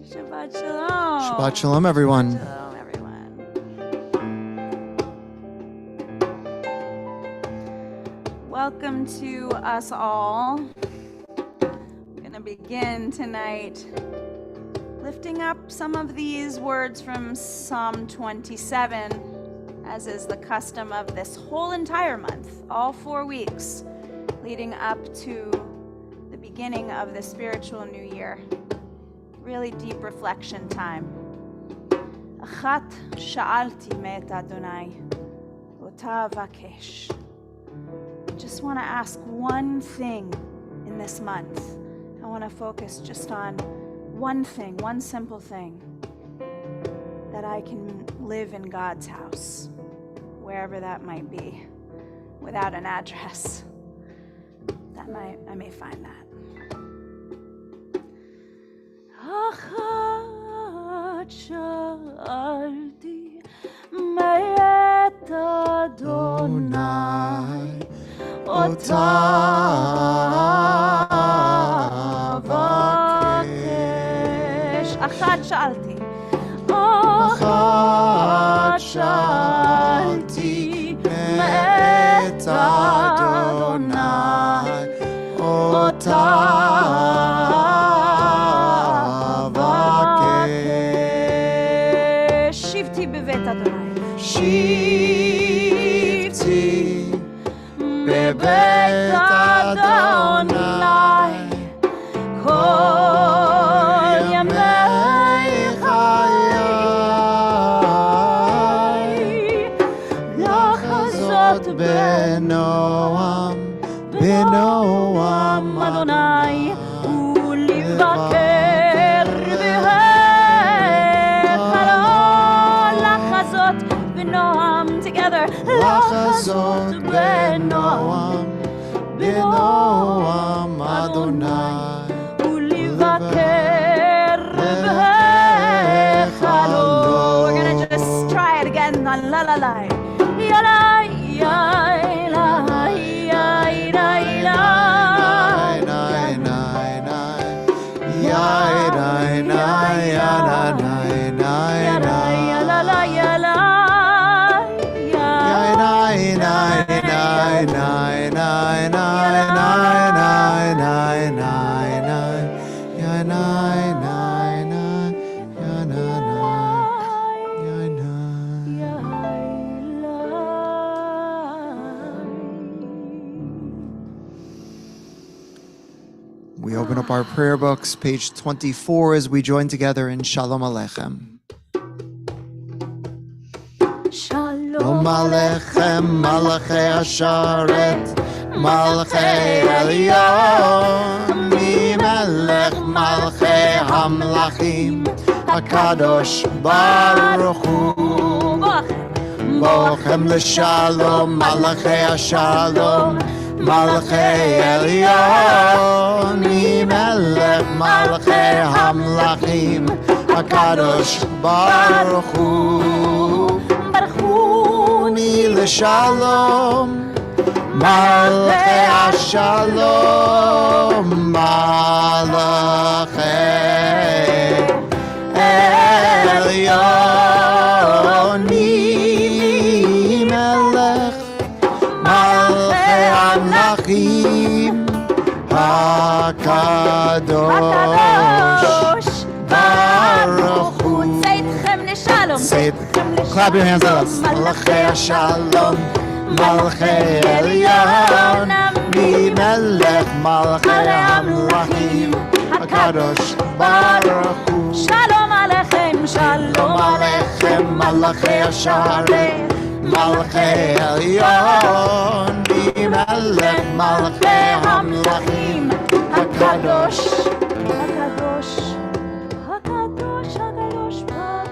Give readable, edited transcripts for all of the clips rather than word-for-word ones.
Shabbat Shalom. Shabbat Shalom, everyone. Shabbat Shalom, everyone. Welcome to us all. We're going to begin tonight lifting up some of these words from Psalm 27, as is the custom of this whole entire month, all 4 weeks, leading up to the beginning of the spiritual new year. Really deep reflection time. Achat sha'alti me'et Adonai, ota avakesh. Just want to ask one thing in this month. I want to focus just on one thing, one simple thing, that I can live in God's house, wherever that might be, without an address. I may find that. Achat sha'alti me'et Adonai, ota avakesh. Achat sha'alti. Achat sha'alti me'et Adonai, ota avakesh. Shivti bevet Adonai. Shivti bevet Adonai, kol yamei chayai, לחזות בנועם Adonai, ולבקר בהיכלו, לחזות בנועם, together, לחזות בנועם Adonai, ולבקר בהיכלו. We're gonna just try it again on la la la. Ya la ya la ya la la. We open up our prayer books, page 24, as we join together in Shalom Aleichem. Shalom Aleichem, Malachei Asharet, Malachei Elyon, Melech Malachei Hamlachim, HaKadosh Baruch Hu, Bochem L'Shalom, Malachei Ashalom, Malachei Elyon, Melech Malachei Hamlachim, HaKadosh Baruch Hu, Barchuni L'Shalom, Malachei Ashalom, Malachei Elyon, Melech Hamlachim, HaKadosh Baruch Hu. Say it. Clap your hands at us. Malachei Shalom, Malachei Elyon, Melech Malachei Hamlachim, HaKadosh Baruch Hu. Shalom Aleichem, Shalom Aleichem, Malachei Asharet, Malachei Elyon, Melech Malachei Hamlachim, HaKadosh, HaKadosh, HaKadosh, HaKadosh Baruch.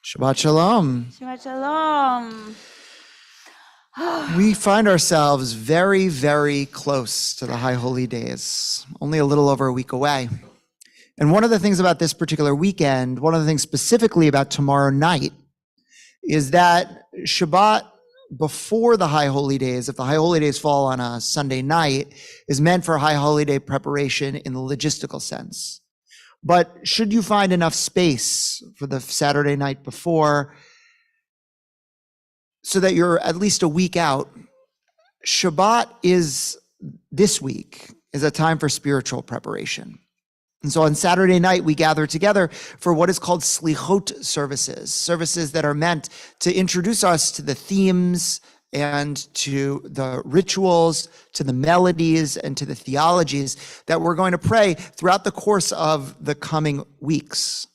Shabbat Shalom. Shabbat Shalom. We find ourselves very, very close to the High Holy Days, only a little over a week away. And one of the things about this particular weekend, one of the things specifically about tomorrow night, is that Shabbat before the High Holy Days, if the High Holy Days fall on a Sunday night, is meant for High Holy Day preparation in the logistical sense. But should you find enough space for the Saturday night before, so that you're at least a week out, Shabbat is this week, is a time for spiritual preparation. And so on Saturday night, we gather together for what is called Slichot services, services that are meant to introduce us to the themes and to the rituals, to the melodies, and to the theologies that we're going to pray throughout the course of the coming weeks.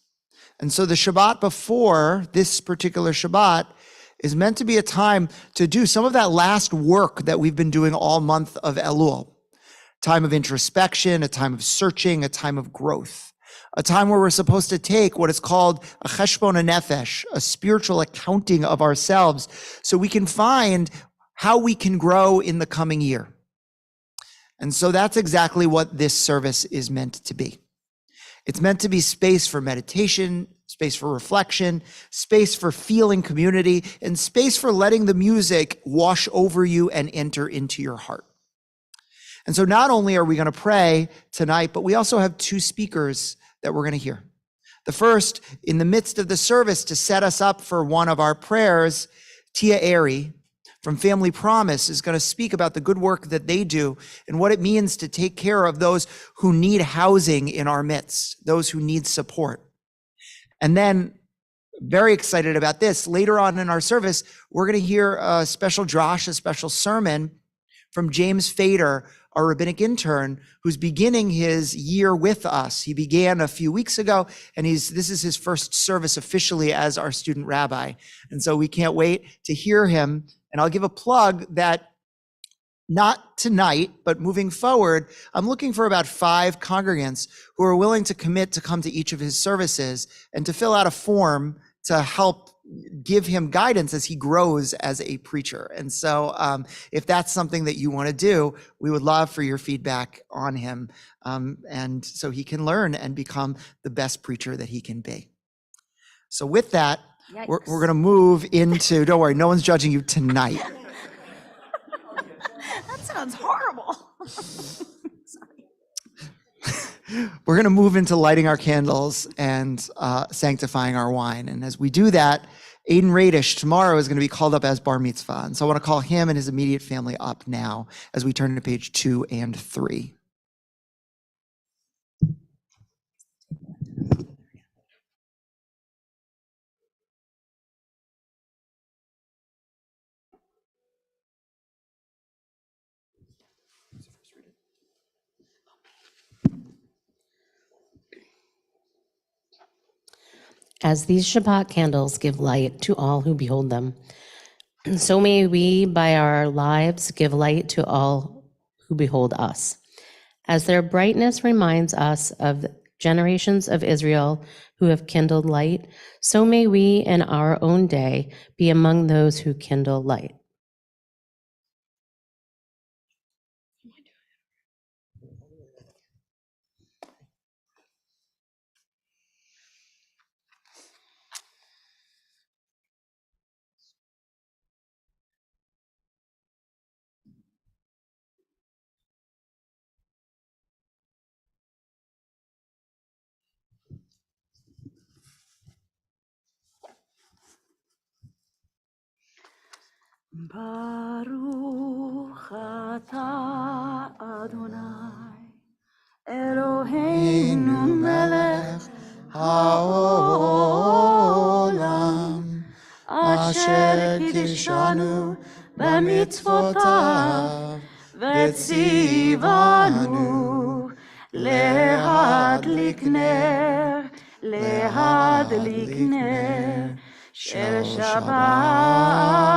And so the Shabbat before, this particular Shabbat, is meant to be a time to do some of that last work that we've been doing all month of Elul. Time of introspection, a time of searching, a time of growth, a time where we're supposed to take what is called a cheshbon nefesh, a spiritual accounting of ourselves, so we can find how we can grow in the coming year. And so that's exactly what this service is meant to be. It's meant to be space for meditation, space for reflection, space for feeling community, and space for letting the music wash over you and enter into your heart. And so not only are we going to pray tonight, but we also have two speakers that we're going to hear. The first, in the midst of the service, to set us up for one of our prayers, Tia Airy from Family Promise is going to speak about the good work that they do and what it means to take care of those who need housing in our midst, those who need support. And then, very excited about this, later on in our service, we're going to hear a special drash, a special sermon from James Fader, our rabbinic intern, who's beginning his year with us. He began a few weeks ago, and this is his first service officially as our student rabbi. And so we can't wait to hear him. And I'll give a plug that not tonight, but moving forward, I'm looking for about 5 congregants who are willing to commit to come to each of his services and to fill out a form to help give him guidance as he grows as a preacher. And so if that's something that you want to do, we would love for your feedback on him, and so he can learn and become the best preacher that he can be. So with that, we're going to move into, don't worry, no one's judging you tonight. That sounds horrible. We're going to move into lighting our candles and sanctifying our wine. And as we do that, Aiden Radish tomorrow is going to be called up as bar mitzvah. And so I want to call him and his immediate family up now as we turn to page 2 and 3. As these Shabbat candles give light to all who behold them, so may we, by our lives, give light to all who behold us. As their brightness reminds us of generations of Israel who have kindled light, so may we in our own day be among those who kindle light. Baruch atah Adonai Eloheinu melech haolam asher kiddushanu b'mitzvotav v'tzivanu להדליק נר של Shabbat.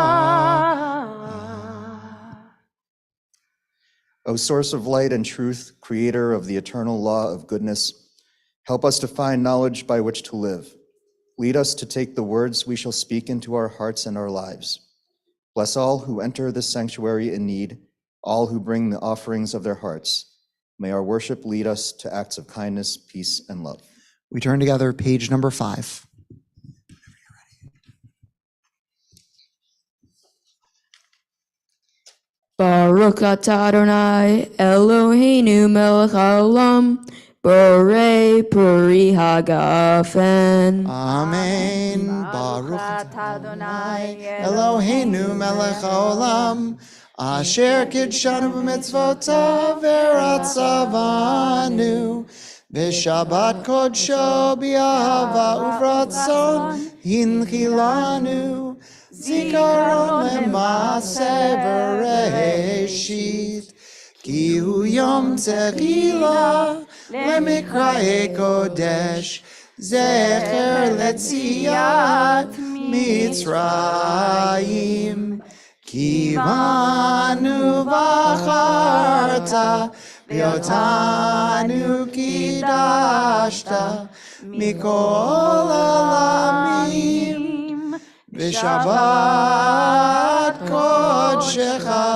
O source of light and truth, creator of the eternal law of goodness, help us to find knowledge by which to live. Lead us to take the words we shall speak into our hearts and our lives. Bless all who enter this sanctuary in need, all who bring the offerings of their hearts. May our worship lead us to acts of kindness, peace, and love. We turn together, page number 5. Baruch atah Adonai Eloheinu melech haolam borei peri hagafen. Amen. Baruch atah Adonai Eloheinu melech haolam asher kidshanu b'mitzvotav v'ratzavanu b'shabbat kodsho b'ahava uvratzon hinchilanu zikaron lema'aseh bereshit ki hu yom tehila lemikrae kodesh zecher letziat mitzrayim kivanu v'acharta v'yotanu kidashta mikol alamim b'shabbat kodshecha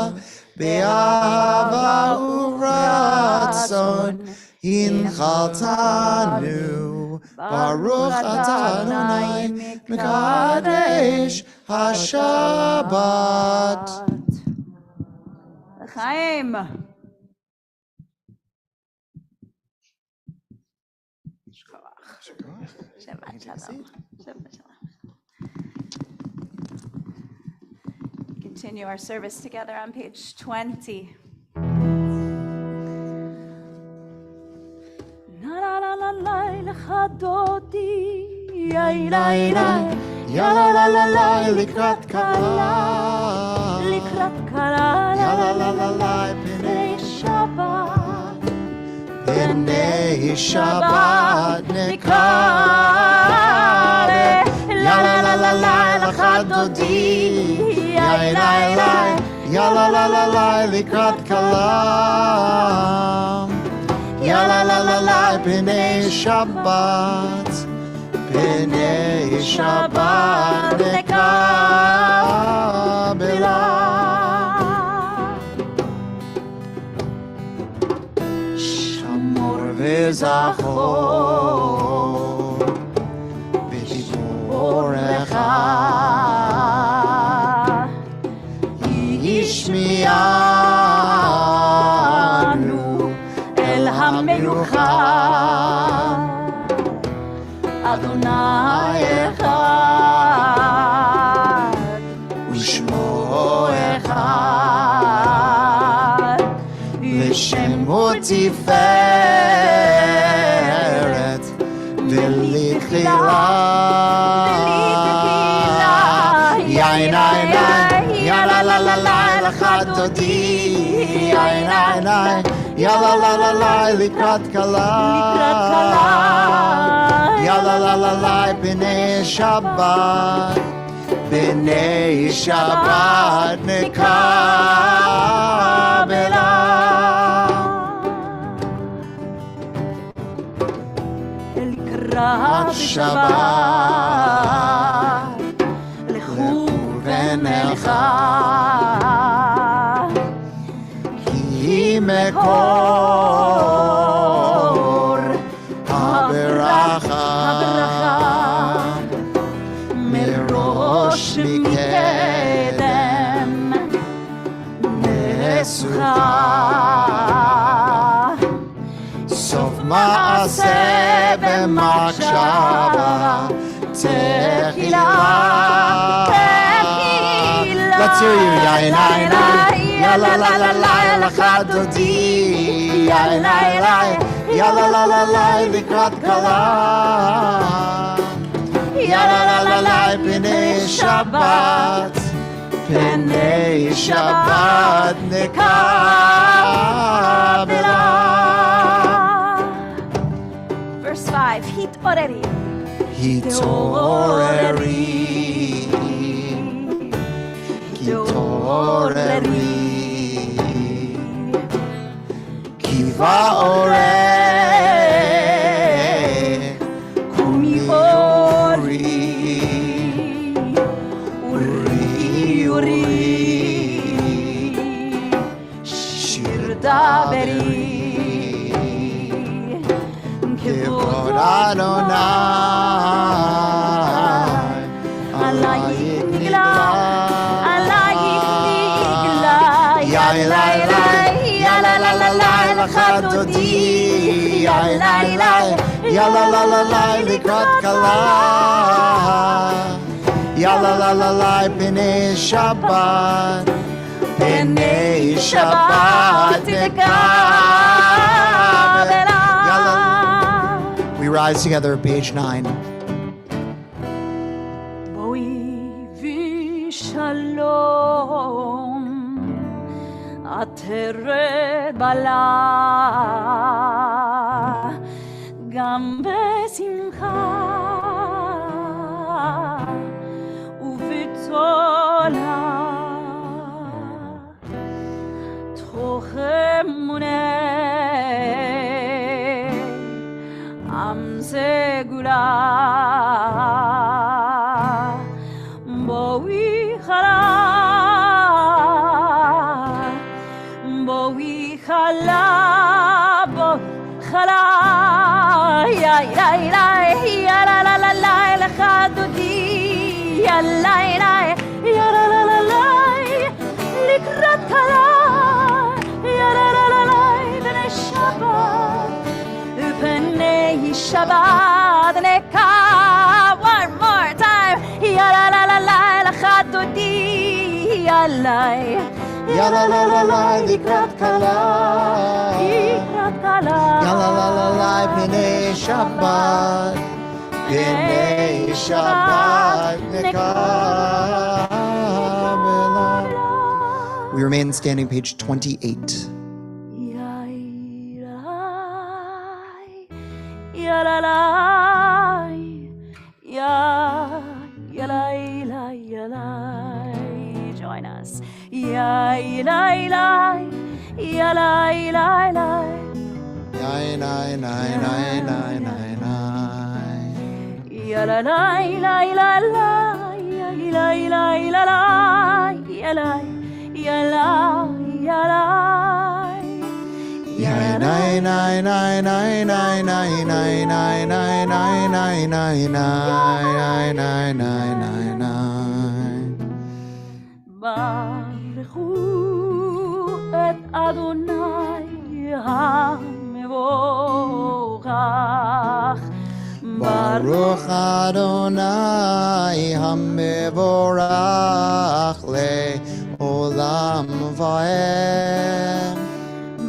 be'ahava uvratzon hinchaltanu baruch atah Adonai mekadesh hashabbat. L'chaim. Shabbat shalom. Shabbat shalom. Continue our service together on page 20. La la la la la l'chadoti ay la la Ya la la la la likrat kala likrat kala Ya la la la la Bnei Shabbat Bnei Shabbat nekare Ya la la la la l'chadoti Ya la la Ya la la la la likrat kala Ya la la la la Bnei Shabbat Bnei Shabbat nekabela Shamor v'zachor v'diborecha yishmi'anu המלוכה אדוני אחד ושמו אחד ושמו תפארת ולתחילה יין עין יא לה לה לה לה לך תודי יין עין Ya la la la la likrat kala Ya la la la la Bnei Shabbat Bnei Shabbat nekabela לקראת שבת לכו ונלכה מקור הברכה מראש מקדם נצחה סוף מעשה במחשבה תחילה Let's hear you, yai, nai, nai. Ya la la la la, lecha dodi. Yai, nai, nai. Ya la la la la, likrat kala. Ya la la la la, Bnei Shabbat. Bnei Shabbat nekabela. Verse 5, Hitoreri. Hitoreri. Hitoreri Kiva ore Kumi ori Uri Shir daveri Kivod Adonai Alayik nigla ya la la la la lecha dodi, ya la la la likrat kala, ya la la b'nei Shabbat, b'nei Shabbat nekabela. We rise together at page 9. Shalom, ateret bala, gam besimcha, uvitzola, tochem munei, am segula. Ya la la la la lecha dodi, ya la la la likrat kala, ya la la b'nei Shabbat, b'nei Shabbat neka. One more time, ya la la lecha dodi, ya la likrat kala, likrat kala. Ya la b'nei Shabbat, b'nei Shabbat nekabela. We remain standing, page 28. Ya la la, ya la la. Join us. Ya la la, ya la la. Nine. Ya la la la la la, ya la la la, ya la ya la. Baruchu et Adonai HaMevorach. Baruch Adonai HaMevorach le'olam va'ed.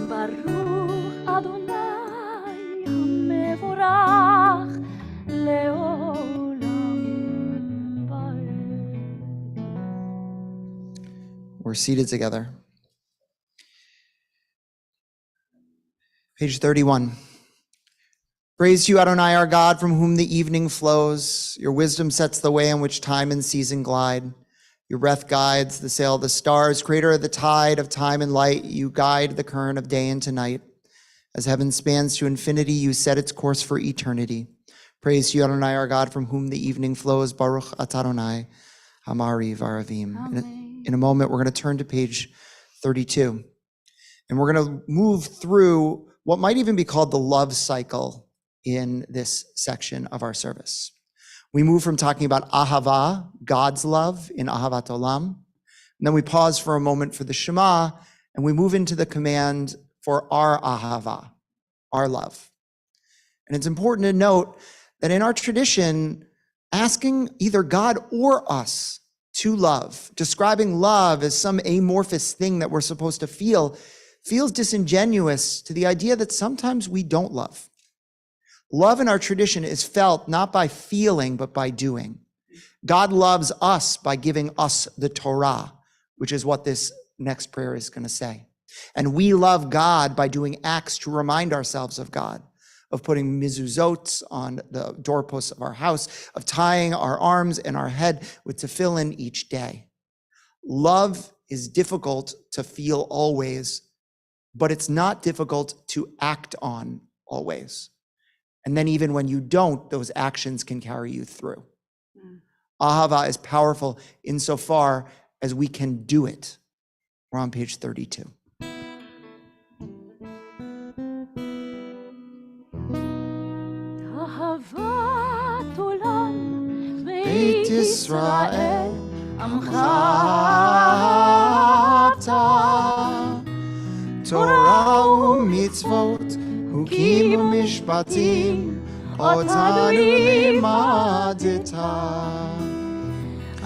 Baruch Adonai HaMevorach le'olam va'ed. We're seated together. Page 31. Praise to you, Adonai, our God, from whom the evening flows. Your wisdom sets the way on which time and season glide. Your breath guides the sail of the stars. Creator of the tide of time and light, you guide the current of day into night. As heaven spans to infinity, you set its course for eternity. Praise to you, Adonai, our God, from whom the evening flows. Baruch atah Adonai, Hamari Varavim. In a moment, we're going to turn to page 32. And we're going to move through what might even be called the love cycle in this section of our service. We move from talking about ahava, God's love in Ahavat Olam, and then we pause for a moment for the Shema, and we move into the command for our ahava, our love. And it's important to note that in our tradition, asking either God or us to love, describing love as some amorphous thing that we're supposed to feel, feels disingenuous to the idea that sometimes we don't love. Love in our tradition is felt not by feeling, but by doing. God loves us by giving us the Torah, which is what this next prayer is going to say. And we love God by doing acts to remind ourselves of God, of putting mezuzot on the doorposts of our house, of tying our arms and our head with tefillin each day. Love is difficult to feel always, but it's not difficult to act on always. And then even when you don't, those actions can carry you through. Ahava is powerful insofar as we can do it. We're on page 32. Ahavat olam Beit Yisrael, Amcha Amcha תורה ומצוות, חוקים ומשפטים, אותנו לימדת.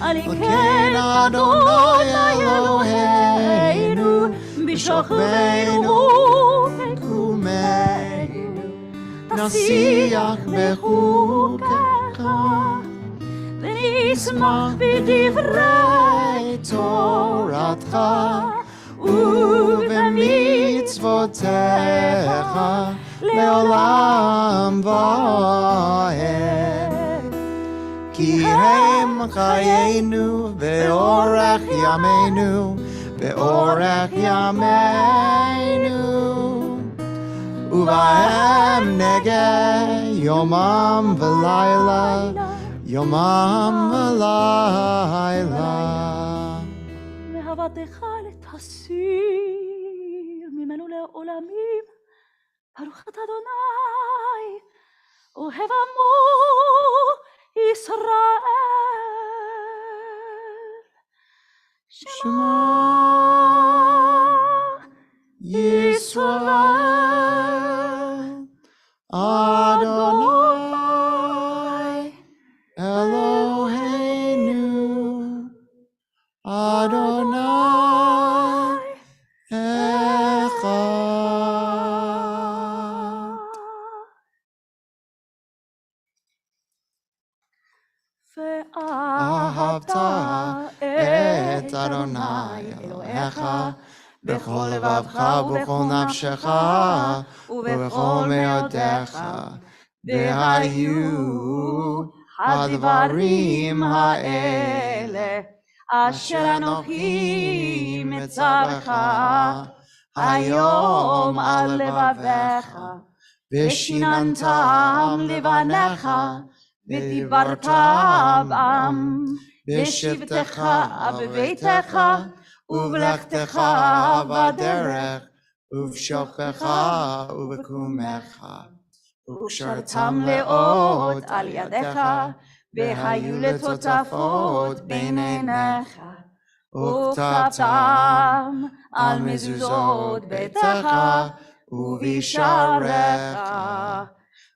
על כן אדוני אלוהינו, בשוכבנו ובקומנו, נשיח בחוקיך, ונשמח בדברי תורתך, ובמצוותיך לעולם ועד. כי הם חיינו ואורך ימינו, ואורך ימינו, ובהם נגע יומם ולילה, יומם ולילה. ואהבתך לתסיר ממנו לעולמים, ברוך אתה אדוני, אוהב עמו ישראל. שמע ישראל, אדוני אלוהינו, אדוני אחד. ואהבת את אדוני אלוהיך בכל לבבך ובכל נפשך ובכל מאודך, והיו הדברים האלה אשר אנוכי מצווך היום על לבביך, ושיננתם לבניך, ודיברת בם בשבתך בביתך, ובלכתך בדרך, ובשוכבך ובקומך, וקשרתם לאות על ידיך, והיו לטוטפות בין עיניך, וכתבתם על מזוזות ביתך ובשעריך,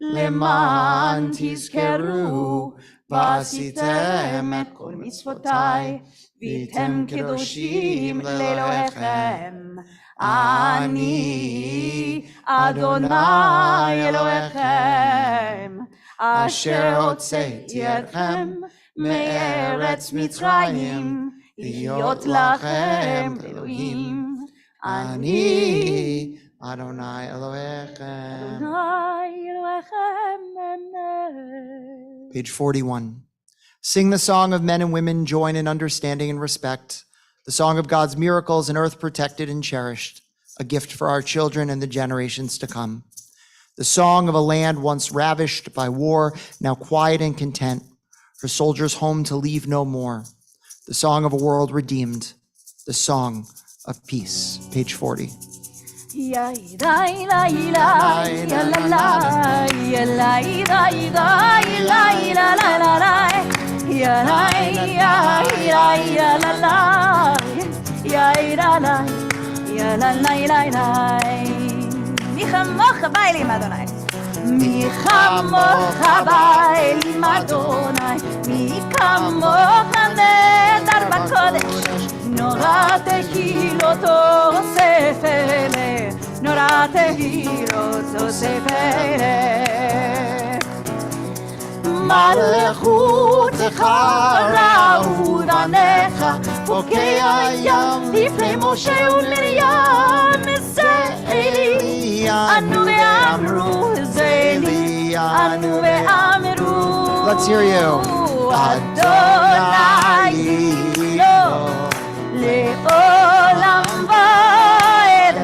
למען תזכרו ועשיתם את כל מצוותיי, והייתם קדושים לאלוהיכם. אני אדוני אלוהיכם, אשר הוצאתי אתכם מארץ מצרים, להיות לכם אלוהים. אני אדוני אלוהיכם. אדוני אלוהיכם. Page 41. Sing the song of men and women, join in understanding and respect, the song of God's miracles, an earth protected and cherished, a gift for our children and the generations to come. The song of a land once ravished by war, now quiet and content, her soldiers home to leave no more. The song of a world redeemed, the song of peace. Page 40. Ya ida ila ila ya la la ya la ida ida ila ila la la la ya la ya ila ya la la ya ida la ya la la ila ila mi khamoch bailim Adonai, mi khamoch bailim Adonai, mi khamoch nedar bakodesh, nora tehilot sefele, nora tehilot sefele. מלכותך ראו בניך, חוקי הים לפני משה ומרים, זה אלי, אנו ואמרו, זה אלי, אנו ואמרו. Let's hear you. אדוני לא לעולם ועד,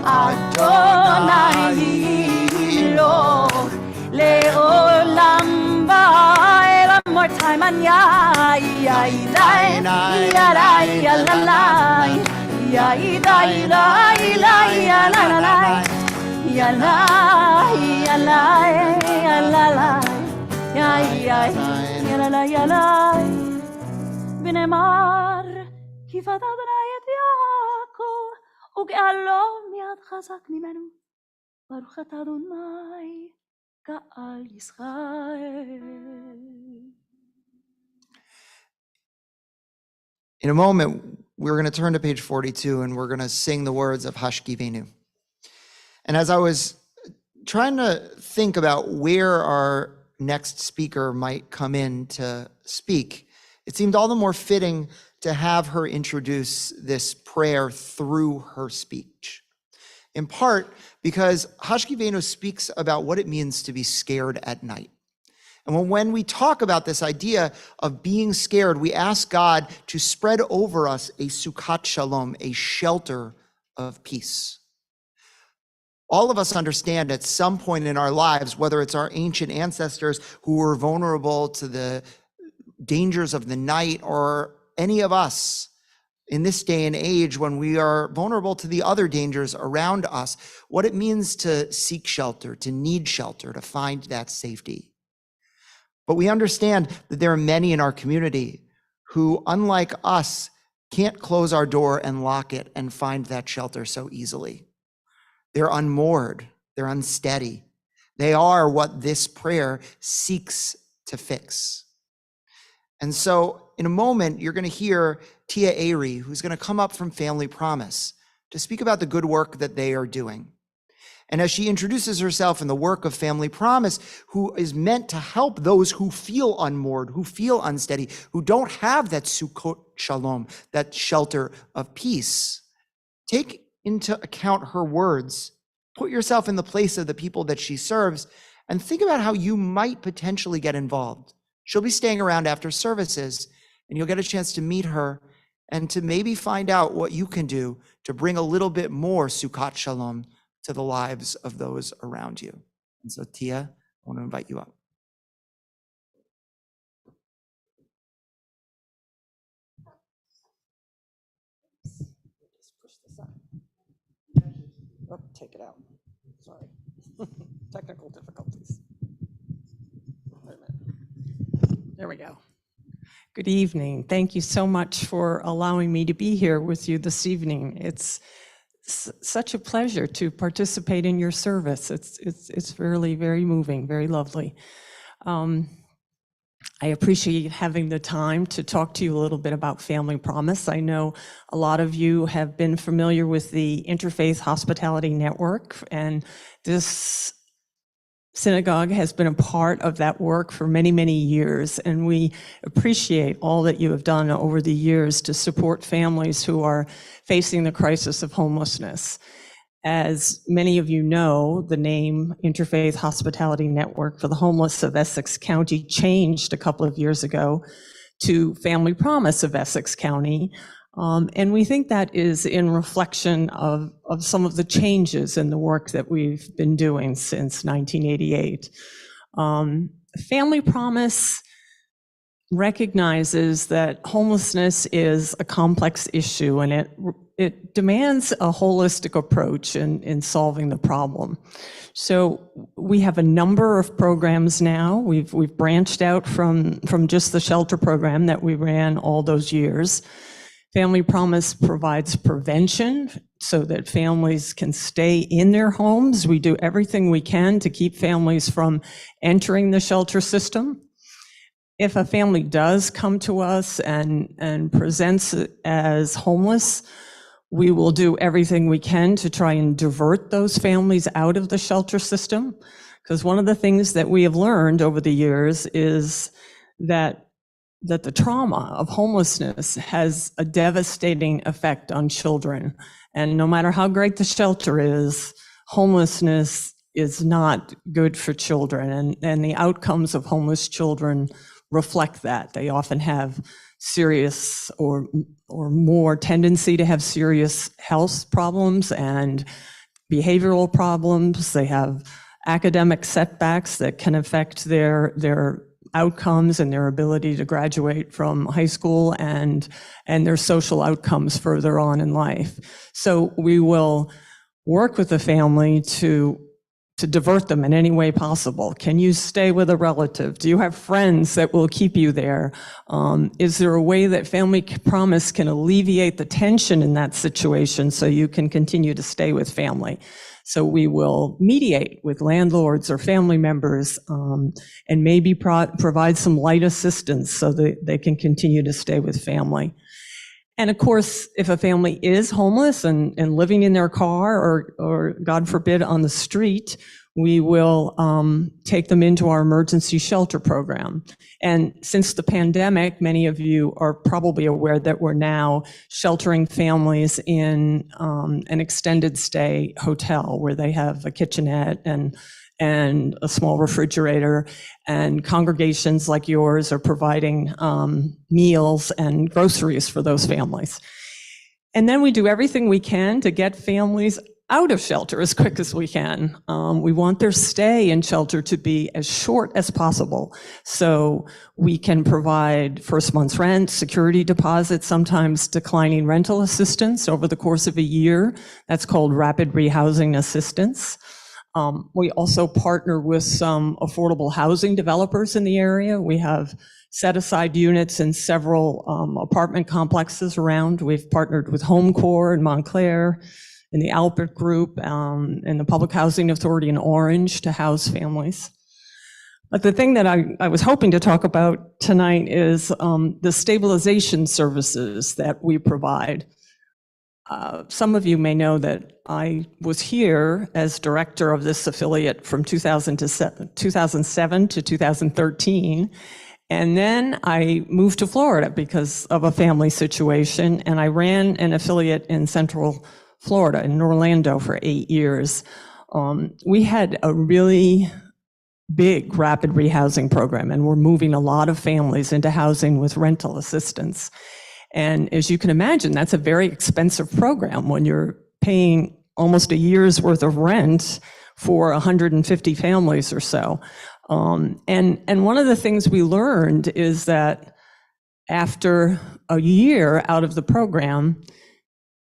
אדוני לא לעולם ועד. One more time, and ya ya ya ya ya ya la la ya ya ya ya ya la la la ya la ya la ya la la ya ya ya la la ya la. ונאמר כי פדה אדוני את יעקב וגאלו מיד חזק ממנו. ברוך אתה אדוני, גאל ישראל. In a moment, we're going to turn to page 42 and we're going to sing the words of Hashkivenu. And as I was trying to think about where our next speaker might come in to speak, it seemed all the more fitting to have her introduce this prayer through her speech. In part because Hashkivenu speaks about what it means to be scared at night. And when we talk about this idea of being scared, we ask God to spread over us a Sukkot Shalom, a shelter of peace. All of us understand at some point in our lives, whether it's our ancient ancestors who were vulnerable to the dangers of the night, or any of us in this day and age when we are vulnerable to the other dangers around us, what it means to seek shelter, to need shelter, to find that safety. But we understand that there are many in our community who, unlike us, can't close our door and lock it and find that shelter so easily. They're unmoored, they're unsteady. They are what this prayer seeks to fix. And so in a moment, you're going to hear Tia Ari, who's going to come up from Family Promise to speak about the good work that they are doing. And as she introduces herself in the work of Family Promise, who is meant to help those who feel unmoored, who feel unsteady, who don't have that Sukkot Shalom, that shelter of peace, take into account her words, put yourself in the place of the people that she serves, and think about how you might potentially get involved. She'll be staying around after services, and you'll get a chance to meet her and to maybe find out what you can do to bring a little bit more Sukkot Shalom to the lives of those around you. And so, Tia, I want to invite you up. Just push this up. Oh, take it out. Sorry. Technical difficulties. Wait a minute. There we go. Good evening. Thank you so much for allowing me to be here with you this evening. It's such a pleasure to participate in your service. It's really very moving, very lovely. I appreciate having the time to talk to you a little bit about Family Promise. I know a lot of you have been familiar with the Interfaith Hospitality Network, and this synagogue has been a part of that work for many, many years, and we appreciate all that you have done over the years to support families who are facing the crisis of homelessness. As many of you know, the name Interfaith Hospitality Network for the Homeless of Essex County changed a couple of years ago to Family Promise of Essex County. And we think that is in reflection of some of the changes in the work that we've been doing since 1988. Family Promise recognizes that homelessness is a complex issue, and it demands a holistic approach in solving the problem. So we have a number of programs now. We've branched out from just the shelter program that we ran all those years. Family Promise provides prevention so that families can stay in their homes. We do everything we can to keep families from entering the shelter system. If a family does come to us and presents as homeless, we will do everything we can to try and divert those families out of the shelter system. Because one of the things that we have learned over the years is that the trauma of homelessness has a devastating effect on children. And no matter how great the shelter is, homelessness is not good for children. And the outcomes of homeless children reflect that. They often have serious or more tendency to have serious health problems and behavioral problems. They have academic setbacks that can affect their outcomes and their ability to graduate from high school and their social outcomes further on in life. So we will work with the family to divert them in any way possible? Can you stay with a relative? Do you have friends that will keep you there? Is there a way that Family Promise can alleviate the tension in that situation so you can continue to stay with family? So we will mediate with landlords or family members and maybe provide some light assistance so that they can continue to stay with family. And of course, if a family is homeless and living in their car or God forbid on the street, we will take them into our emergency shelter program. And since the pandemic, many of you are probably aware that we're now sheltering families in an extended stay hotel where they have a kitchenette and a small refrigerator, and congregations like yours are providing meals and groceries for those families. And then we do everything we can to get families out of shelter as quick as we can. We want their stay in shelter to be as short as possible, so we can provide first month's rent, security deposits, sometimes declining rental assistance over the course of a year. That's called rapid rehousing assistance. We also partner with some affordable housing developers in the area. We have set aside units in several apartment complexes around. We've partnered with Home Corps in Montclair, in the Alpert Group, and the Public Housing Authority in Orange to house families. But the thing that I was hoping to talk about tonight is the stabilization services that we provide. Some of you may know that I was here as director of this affiliate from 2007 to 2013. And then I moved to Florida because of a family situation, and I ran an affiliate in Central Florida, in Orlando, for 8 years. We had a really big rapid rehousing program, and we're moving a lot of families into housing with rental assistance. And as you can imagine, that's a very expensive program when you're paying almost a year's worth of rent for 150 families or so. And one of the things we learned is that after a year out of the program,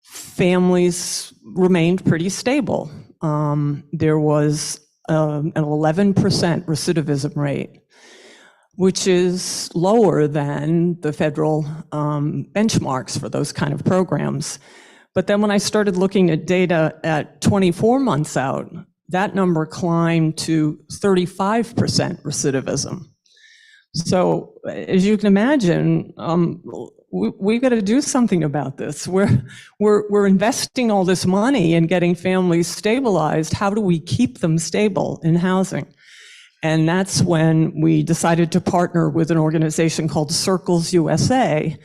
families remained pretty stable. There was an 11% recidivism rate, which is lower than the federal benchmarks for those kind of programs. But then when I started looking at data at 24 months out, that number climbed to 35% recidivism. So as you can imagine, we've got to do something about this. We're investing all this money in getting families stabilized. How do we keep them stable in housing? And that's when we decided to partner with an organization called Circles USA.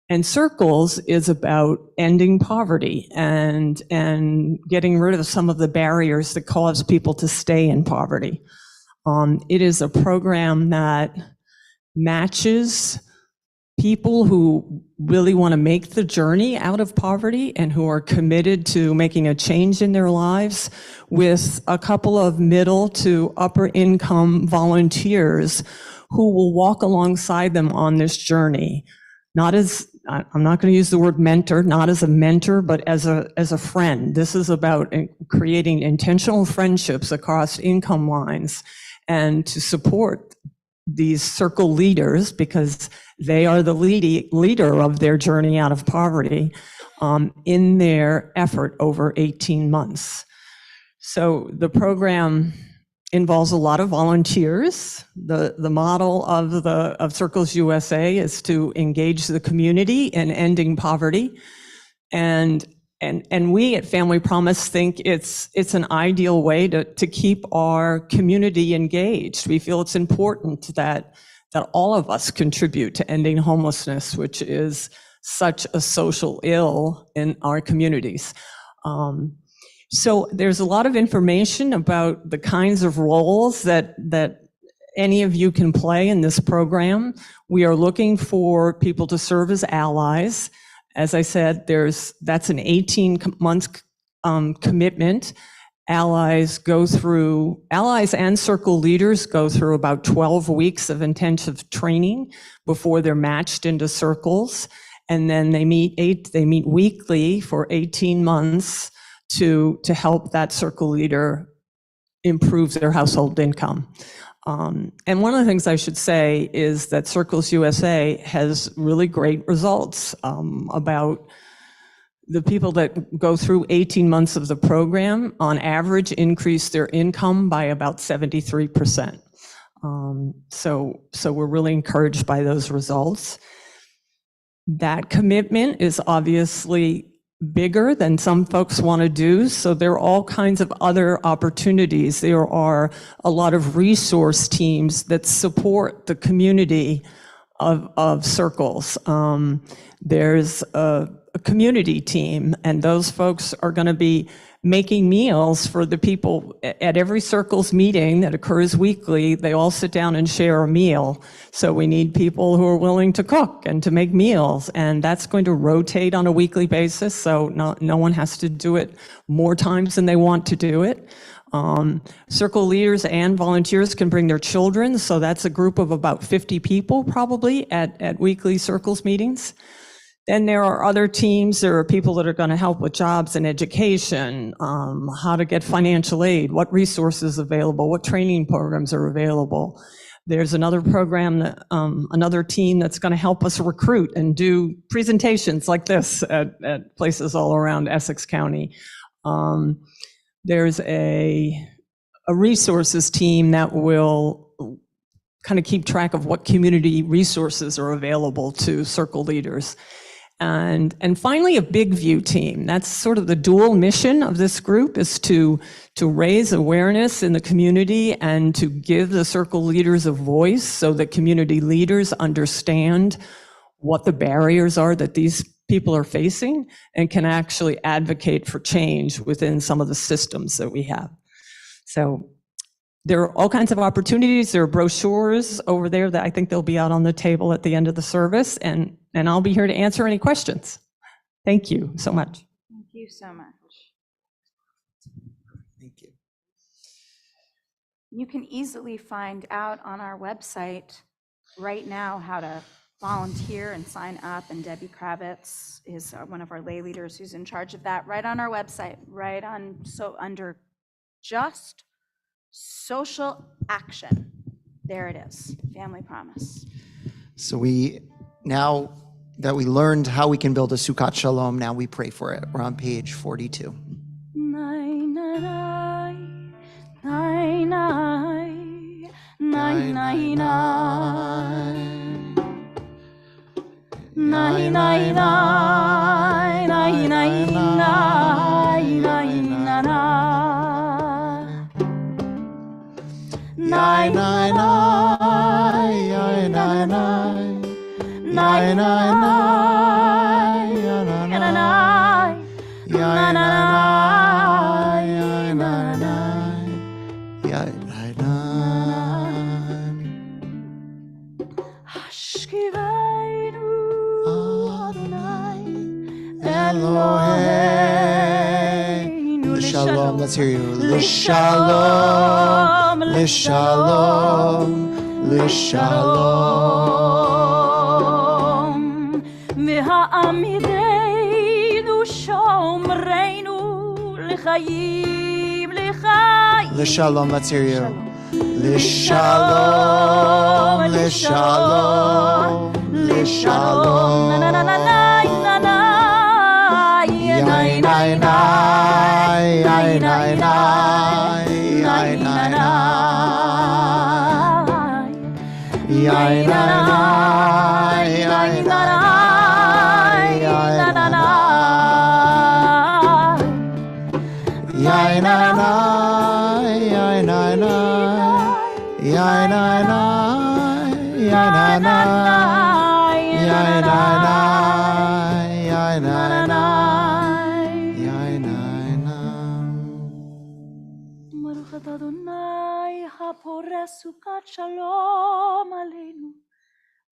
And Circles is about ending poverty and getting rid of some of the barriers that cause people to stay in poverty. It is a program that matches people who really want to make the journey out of poverty and who are committed to making a change in their lives with a couple of middle to upper income volunteers who will walk alongside them on this journey. Not as, I'm not going to use the word mentor, not as a mentor, but as a friend. This is about creating intentional friendships across income lines and to support these circle leaders because they are the leader of their journey out of poverty in their effort over 18 months. So the program involves a lot of volunteers. The model of Circles USA is to engage the community in ending poverty. And we at Family Promise think it's an ideal way to keep our community engaged. We feel it's important that all of us contribute to ending homelessness, which is such a social ill in our communities. So there's a lot of information about the kinds of roles that any of you can play in this program. We are looking for people to serve as allies. As I said, that's an 18-month commitment. Allies and circle leaders go through about 12 weeks of intensive training before they're matched into circles. And then they meet weekly for 18 months to help that circle leader improve their household income. And one of the things I should say is that Circles USA has really great results about the people that go through 18 months of the program, on average, increase their income by about 73%. So we're really encouraged by those results. That commitment is obviously bigger than some folks want to do, so there are all kinds of other opportunities. There are a lot of resource teams that support the community of Circles. There's a community team, and those folks are going to be making meals for the people at every Circles meeting that occurs weekly. They all sit down and share a meal. So we need people who are willing to cook and to make meals, and that's going to rotate on a weekly basis, so no one has to do it more times than they want to do it. Circle leaders and volunteers can bring their children, so that's a group of about 50 people probably at weekly Circles meetings. Then there are other teams. There are people that are going to help with jobs and education, how to get financial aid, what resources available, what training programs are available. There's another program, another team that's going to help us recruit and do presentations like this at places all around Essex County. There's a resources team that will kind of keep track of what community resources are available to Circle leaders. And finally, a big view team. That's sort of the dual mission of this group, is to raise awareness in the community and to give the Circle leaders a voice so that community leaders understand what the barriers are that these people are facing and can actually advocate for change within some of the systems that we have. So there are all kinds of opportunities. There are brochures over there that I think they'll be out on the table at the end of the service, and I'll be here to answer any questions. Thank you so much. Thank you so much. Thank you. You can easily find out on our website right now how to volunteer and sign up, and Debbie Kravitz is one of our lay leaders who's in charge of that, right on our website, right on, so under just social action. There it is, Family Promise. So now that we learned how we can build a Sukkot Shalom, now we pray for it. We're on page 42. Shalom, let's hear you. L'shalom, l'shalom, l'shalom. Me'ha'amideinu shomreinu l'chayim, l'chayim. L'shalom, let's hear you. L'shalom, l'shalom, l'shalom. Na na na na na na. Yai nai nai, yai nai nai, yai nai nai, yai nai nai, yai nai nai, yai nai nai, yai nai nai, yai nai nai, yai nai nai, yai nai nai, yai nai nai. Sukkot Shalom Aleinu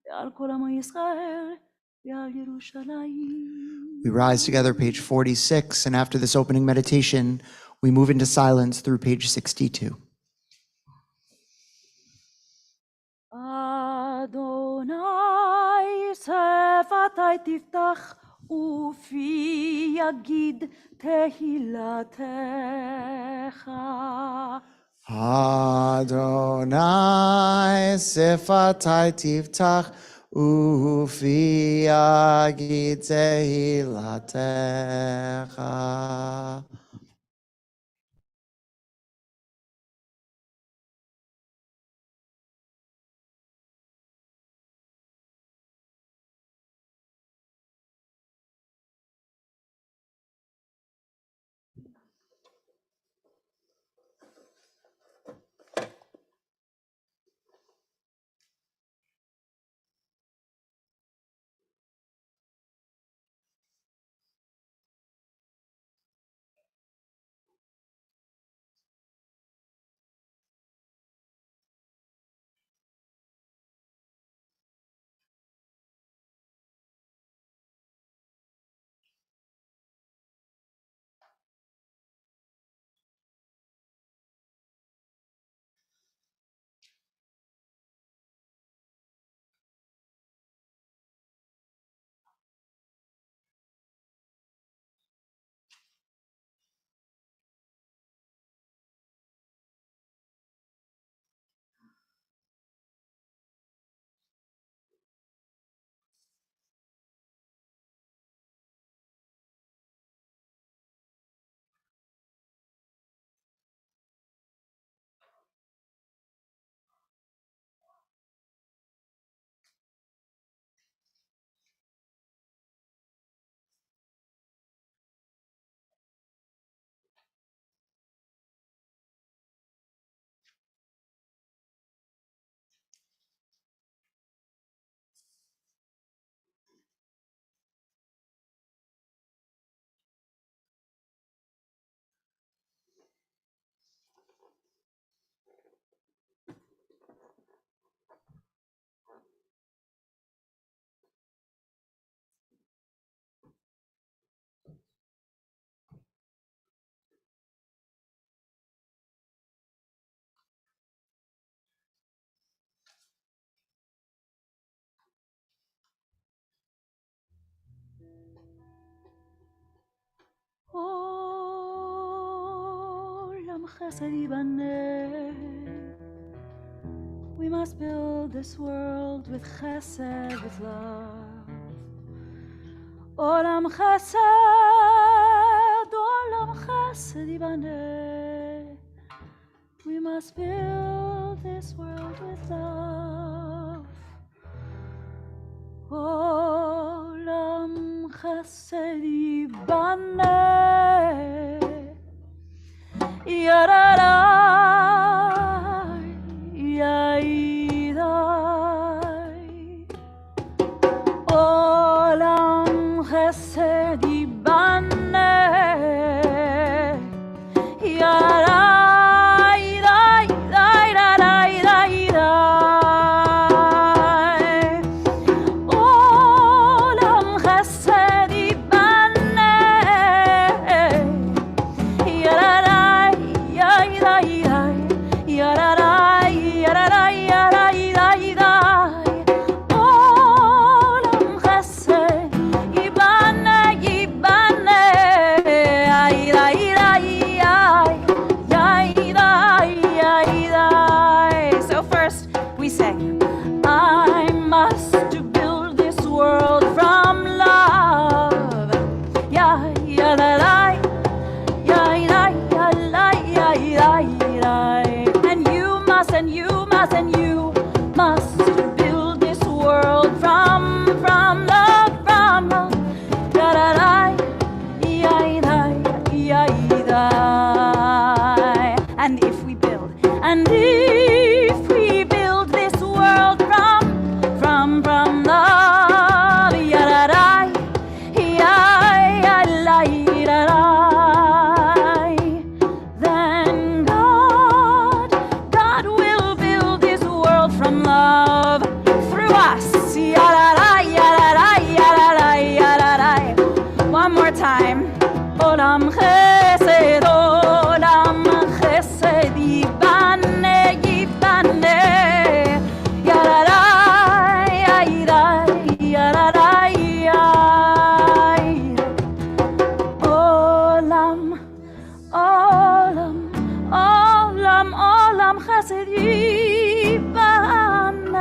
ve'al kol amo Yisrael ve'al Yerushalayim. We rise together, page 46, and after this opening meditation, we move into silence through page 62. Adonai sefatai tiftach ufi yagid tehilatecha. Adonai sifatai tiftach ufi agid tehilatecha. Olam chesed yibaneh. We must build this world with chesed, with love. Olam chesed yibaneh. We must build this world with love. Olam chesed yibaneh. Yararai, yaidai. Olam chesed yibaneh. Yarai, dai, dai, dai, dai, dai. Olam chesed yibaneh. Yarai, yaidai. blessed Ibane,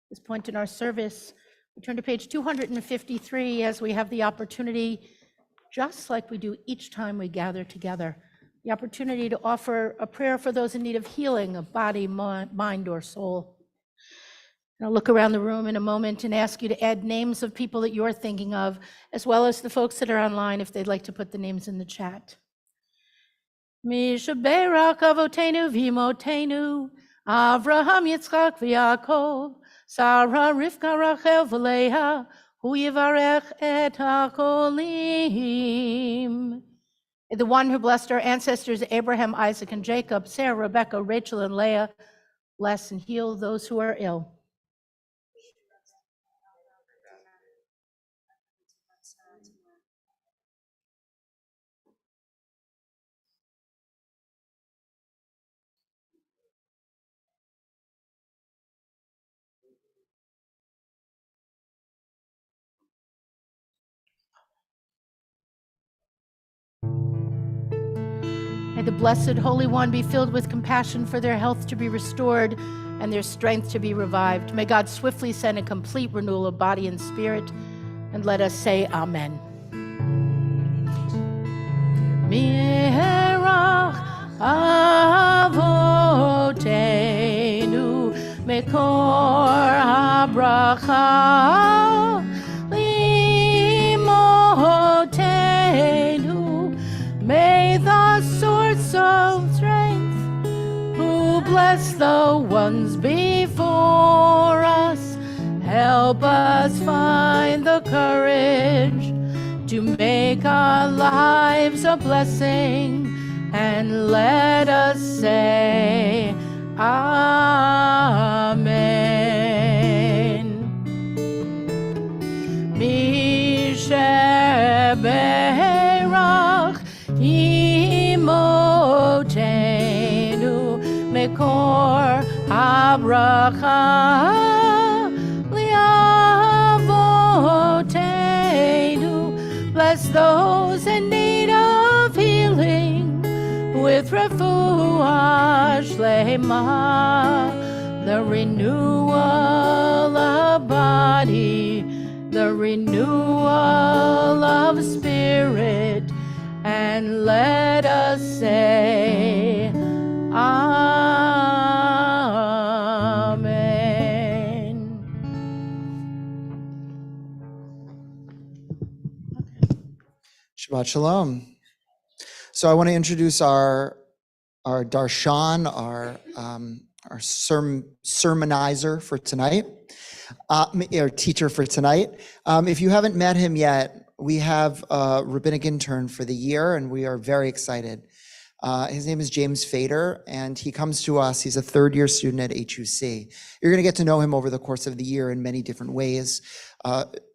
At this point in our service, we turn to page 253 as we have the opportunity, just like we do each time we gather together, the opportunity to offer a prayer for those in need of healing of body, mind, or soul. And I'll look around the room in a moment and ask you to add names of people that you're thinking of, as well as the folks that are online if they'd like to put the names in the chat. Mishaberach avotenu v'imotenu, Avraham, Yitzchak, v'Yaakov, Sarah, Rivka, Rachel, v'Leah, hu yivarech et hakolim. The one who blessed our ancestors Abraham, Isaac, and Jacob, Sarah, Rebecca, Rachel, and Leah, bless and heal those who are ill. May the Blessed Holy One be filled with compassion for their health to be restored and their strength to be revived. May God swiftly send a complete renewal of body and spirit, and let us say Amen. Mirach avotenu mekor habracha limotenu. May the source of strength, who bless the ones before us, help us find the courage to make our lives a blessing, and let us say Amen. Misheberach imotenu mekor habracha liavotenu. Bless those in need of healing with refuah shlema, the renewal of body, the renewal of spirit, and let us say Amen. Shabbat Shalom. So I want to introduce our darshan, our sermonizer for tonight, our teacher for tonight. If you haven't met him yet, we have a rabbinic intern for the year, and we are very excited. His name is James Fader, and he comes to us. He's a third-year student at HUC. You're going to get to know him over the course of the year in many different ways.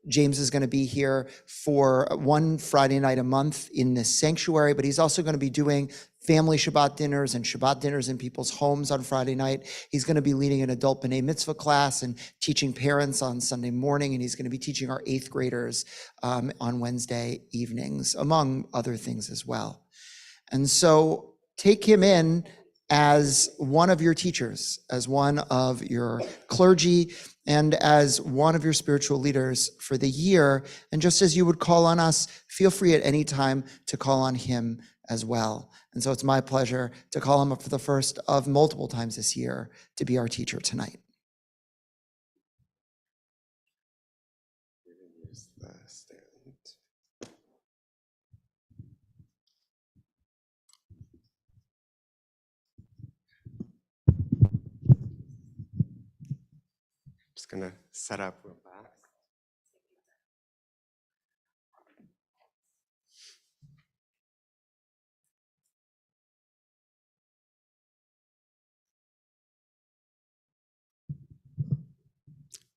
James is going to be here for one Friday night a month in this sanctuary, but he's also going to be doing family Shabbat dinners and Shabbat dinners in people's homes on Friday night. He's going to be leading an adult B'nai Mitzvah class and teaching parents on Sunday morning, and he's going to be teaching our 8th graders on Wednesday evenings, among other things as well. And so take him in as one of your teachers, as one of your clergy, and as one of your spiritual leaders for the year. And just as you would call on us, feel free at any time to call on him as well. And so it's my pleasure to call him up for the first of multiple times this year to be our teacher tonight. Just gonna set up real fast.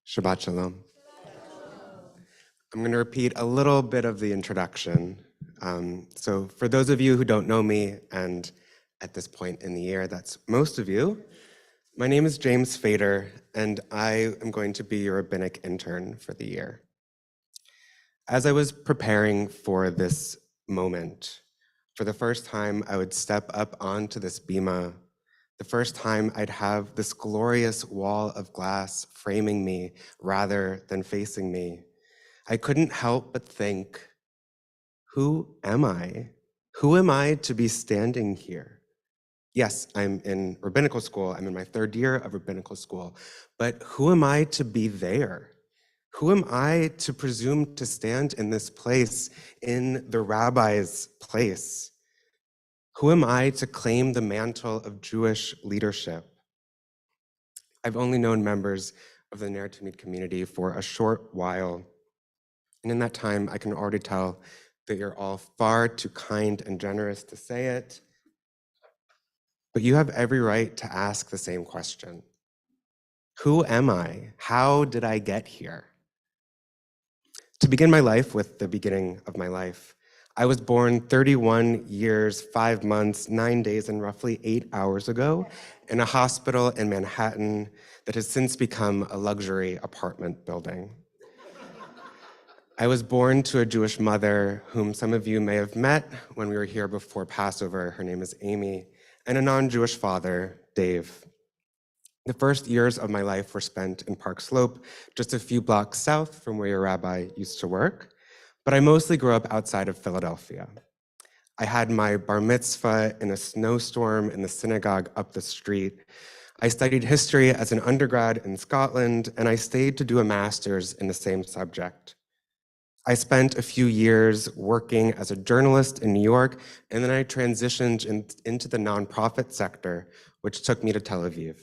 Shabbat Shalom. I'm going to repeat a little bit of the introduction. So for those of you who don't know me, and at this point in the year, that's most of you, my name is James Fader, and I am going to be your rabbinic intern for the year. As I was preparing for this moment, for the first time I would step up onto this bima, the first time I'd have this glorious wall of glass framing me rather than facing me, I couldn't help but think, who am I? Who am I to be standing here? Yes, I'm in rabbinical school. I'm in my 3rd year of rabbinical school. But who am I to be there? Who am I to presume to stand in this place, in the rabbi's place? Who am I to claim the mantle of Jewish leadership? I've only known members of the Ner Tamid community for a short while. And in that time, I can already tell that you're all far too kind and generous to say it. But you have every right to ask the same question. Who am I? How did I get here? To begin my life with the beginning of my life, I was born 31 years, 5 months, 9 days, and roughly 8 hours ago in a hospital in Manhattan that has since become a luxury apartment building. I was born to a Jewish mother whom some of you may have met when we were here before Passover. Her name is Amy, and a non-Jewish father, Dave. The first years of my life were spent in Park Slope, just a few blocks south from where your rabbi used to work, but I mostly grew up outside of Philadelphia. I had my bar mitzvah in a snowstorm in the synagogue up the street. I studied history as an undergrad in Scotland, and I stayed to do a master's in the same subject. I spent a few years working as a journalist in New York, and then I transitioned into the nonprofit sector, which took me to Tel Aviv.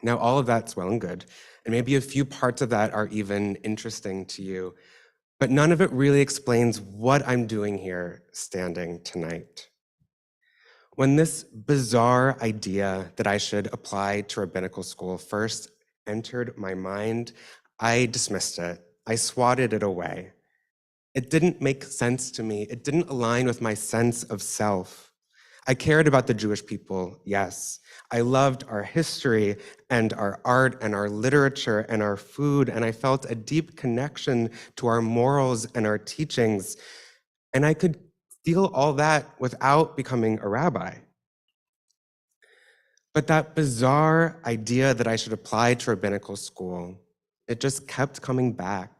Now, all of that's well and good, and maybe a few parts of that are even interesting to you, but none of it really explains what I'm doing here standing tonight. When this bizarre idea that I should apply to rabbinical school first entered my mind, I dismissed it. I swatted it away. It didn't make sense to me. It didn't align with my sense of self. I cared about the Jewish people, yes. I loved our history and our art and our literature and our food, and I felt a deep connection to our morals and our teachings. And I could feel all that without becoming a rabbi. But that bizarre idea that I should apply to rabbinical school, it just kept coming back.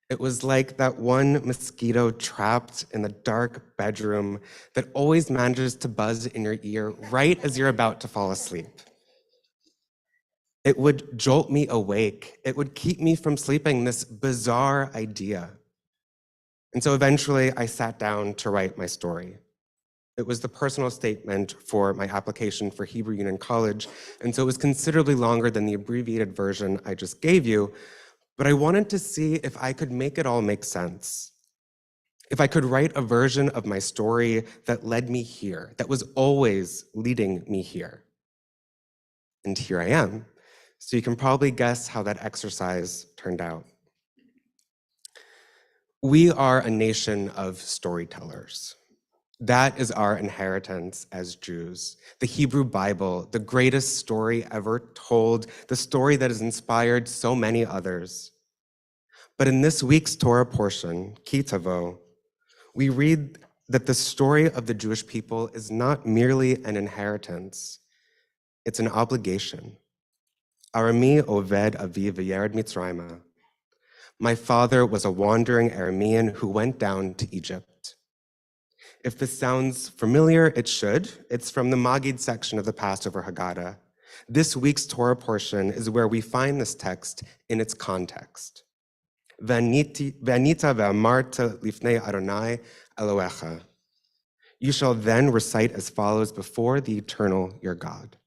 It was like that one mosquito trapped in the dark bedroom that always manages to buzz in your ear right as you're about to fall asleep. It would jolt me awake. It would keep me from sleeping, this bizarre idea. And so eventually I sat down to write my story. It was the personal statement for my application for Hebrew Union College, and so it was considerably longer than the abbreviated version I just gave you, but I wanted to see if I could make it all make sense. If I could write a version of my story that led me here, that was always leading me here. And here I am. So you can probably guess how that exercise turned out. We are a nation of storytellers. That is our inheritance as Jews. The Hebrew Bible, the greatest story ever told, the story that has inspired so many others. But in this week's Torah portion, Ki Tavo, we read that the story of the Jewish people is not merely an inheritance, it's an obligation. Arami oved aviv v'yered Mitzrayma. My father was a wandering Aramean who went down to Egypt. If this sounds familiar, it should. It's from the Magid section of the Passover Haggadah. This week's Torah portion is where we find this text in its context. V'anita ve'amarta lifnei Adonai Elohecha. You shall then recite as follows before the eternal your God.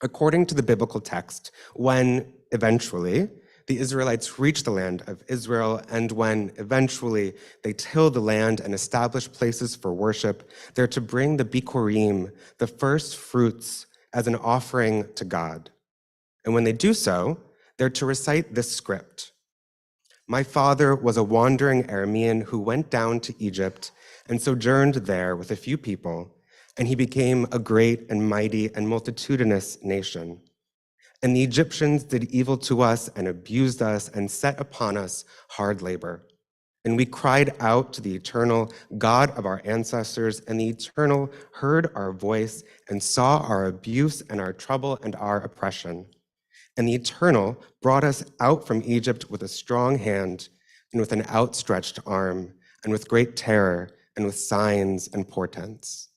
According to the biblical text, when eventually the Israelites reach the land of Israel, and when eventually they till the land and establish places for worship, they're to bring the bikurim, the first fruits, as an offering to God. And when they do so, they're to recite this script. My father was a wandering Aramean who went down to Egypt and sojourned there with a few people, and he became a great and mighty and multitudinous nation. And the Egyptians did evil to us and abused us and set upon us hard labor. And we cried out to the eternal God of our ancestors, and the eternal heard our voice and saw our abuse and our trouble and our oppression. And the eternal brought us out from Egypt with a strong hand and with an outstretched arm and with great terror and with signs and portents.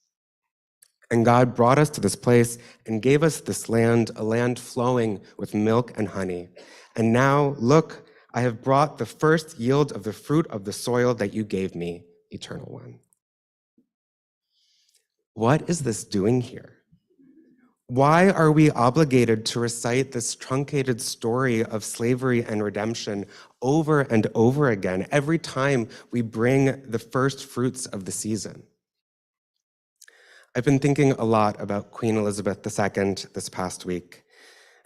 And God brought us to this place and gave us this land, a land flowing with milk and honey. And now, look, I have brought the first yield of the fruit of the soil that you gave me, Eternal One. What is this doing here? Why are we obligated to recite this truncated story of slavery and redemption over and over again every time we bring the first fruits of the season? I've been thinking a lot about Queen Elizabeth II this past week.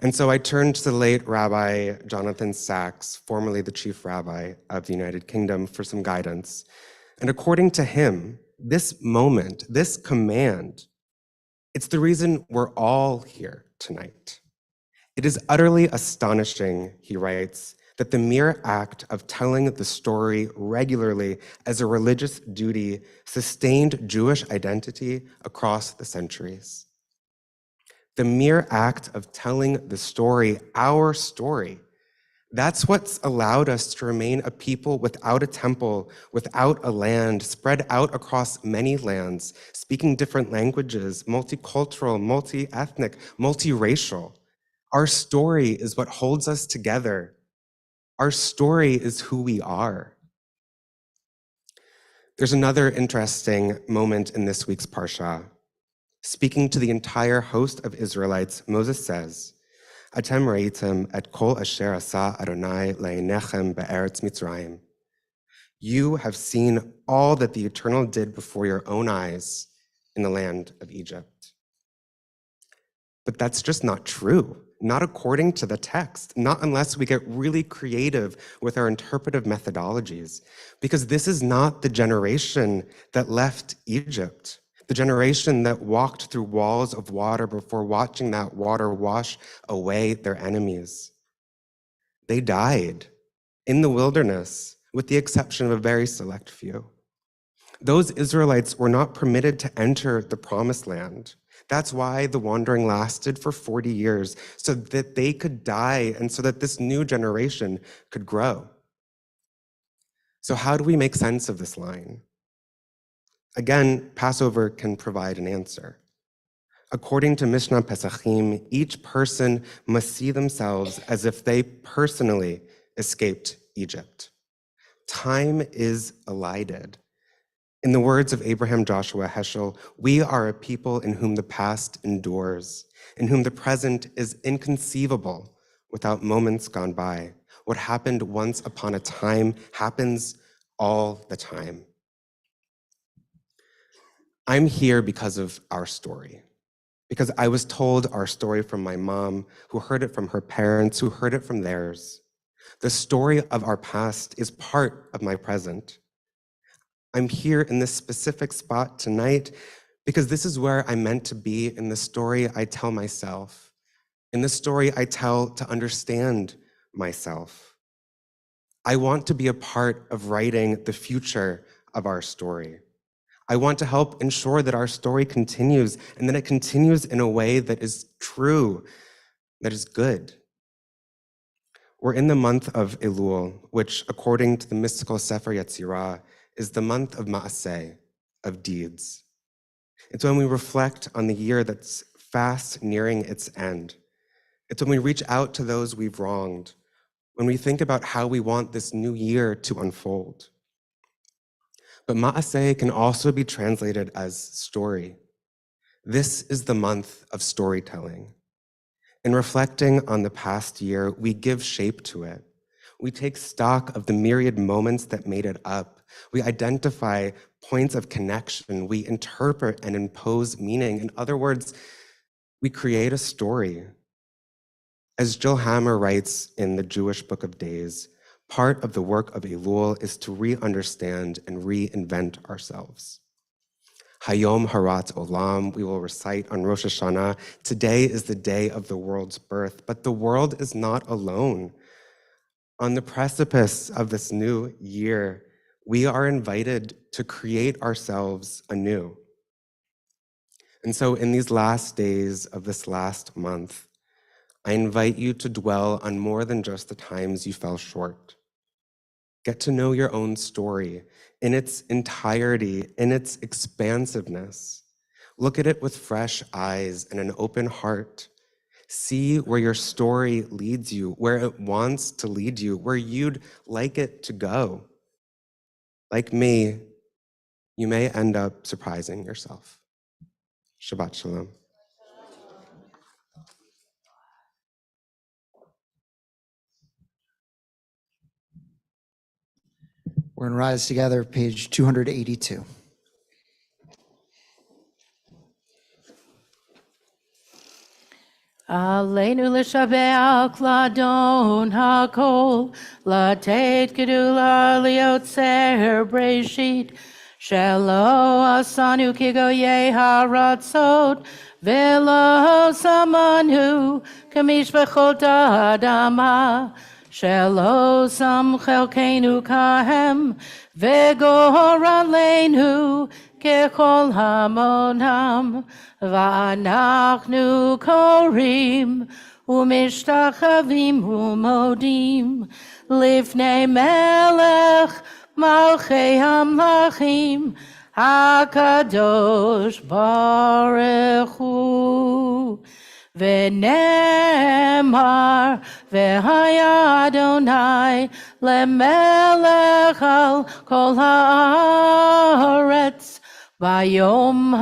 And so I turned to the late Rabbi Jonathan Sacks, formerly the chief rabbi of the United Kingdom, for some guidance. And according to him, this moment, this command, it's the reason we're all here tonight. It is utterly astonishing, he writes, that the mere act of telling the story regularly as a religious duty sustained Jewish identity across the centuries. The mere act of telling the story, our story, that's what's allowed us to remain a people without a temple, without a land, spread out across many lands, speaking different languages, multicultural, multi-ethnic, multiracial. Our story is what holds us together. Our story is who we are. There's another interesting moment in this week's Parsha. Speaking to the entire host of Israelites, Moses says, Atem ra'item et kol asher asa Adonai le'einechem be'eretz Mitzrayim. You have seen all that the Eternal did before your own eyes in the land of Egypt. But that's just not true, not according to the text, not unless we get really creative with our interpretive methodologies, because this is not the generation that left Egypt. The generation that walked through walls of water before watching that water wash away their enemies. They died in the wilderness, with the exception of a very select few. Those Israelites were not permitted to enter the promised land. That's why the wandering lasted for 40 years, so that they could die and so that this new generation could grow. So how do we make sense of this line? Again, Passover can provide an answer. According to Mishnah Pesachim, each person must see themselves as if they personally escaped Egypt. Time is elided. In the words of Abraham Joshua Heschel, we are a people in whom the past endures, in whom the present is inconceivable without moments gone by. What happened once upon a time happens all the time. I'm here because of our story, because I was told our story from my mom, who heard it from her parents, who heard it from theirs. The story of our past is part of my present. I'm here in this specific spot tonight because this is where I'm meant to be in the story I tell myself, in the story I tell to understand myself. I want to be a part of writing the future of our story. I want to help ensure that our story continues and that it continues in a way that is true, that is good. We're in the month of Elul, which according to the mystical Sefer Yetzirah is the month of Ma'aseh, of deeds. It's when we reflect on the year that's fast nearing its end. It's when we reach out to those we've wronged, when we think about how we want this new year to unfold. But Ma'aseh can also be translated as story. This is the month of storytelling. In reflecting on the past year, we give shape to it. We take stock of the myriad moments that made it up. We identify points of connection. We interpret and impose meaning. In other words, we create a story. As Jill Hammer writes in the Jewish Book of Days, part of the work of Elul is to re-understand and reinvent ourselves. Hayom Harat Olam, we will recite on Rosh Hashanah. Today is the day of the world's birth, but the world is not alone. On the precipice of this new year, we are invited to create ourselves anew. And so in these last days of this last month, I invite you to dwell on more than just the times you fell short. Get to know your own story in its entirety, in its expansiveness. Look at it with fresh eyes and an open heart. See where your story leads you, where it wants to lead you, where you'd like it to go. Like me, you may end up surprising yourself. Shabbat Shalom. We're going to rise together, page 282. Aleinu l'shabeach ladon hakol, latet gedula liotzer breshit, shelo asanu kigoye haratzot, velo samanu kamish bechol adama, shelo sam chelkenu kahem, vegor aleinu kechol hamonam, ואנחנו קוראים ומשתחווים ומודים לפני מלך מלכי המלכים הקדוש ברוך הוא. ונאמר והיה אדוני למלך על כל הארץ ביום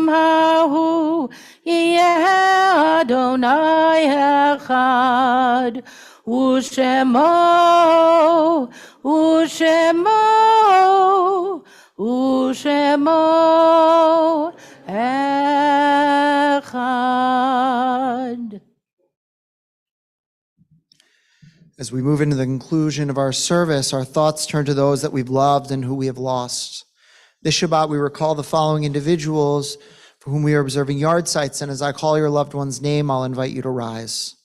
ההוא יהיה אדוני אחד ושמו אחד. As we move into the conclusion of our service, our thoughts turn to those that we've loved and who we have lost. This Shabbat, we recall the following individuals for whom we are observing yard sites, and as I call your loved one's name, I'll invite you to rise.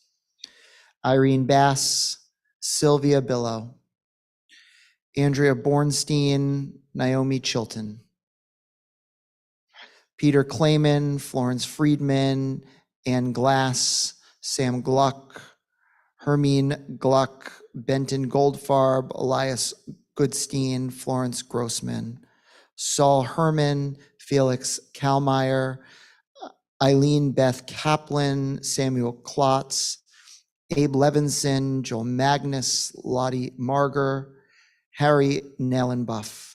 Irene Bass, Sylvia Billow, Andrea Bornstein, Naomi Chilton, Peter Clayman, Florence Friedman, Ann Glass, Sam Gluck, Hermine Gluck, Benton Goldfarb, Elias Goodstein, Florence Grossman, Saul Herman, Felix Kalmeyer, Eileen Beth Kaplan, Samuel Klotz, Abe Levinson, Joel Magnus, Lottie Marger, Harry Nailbuff,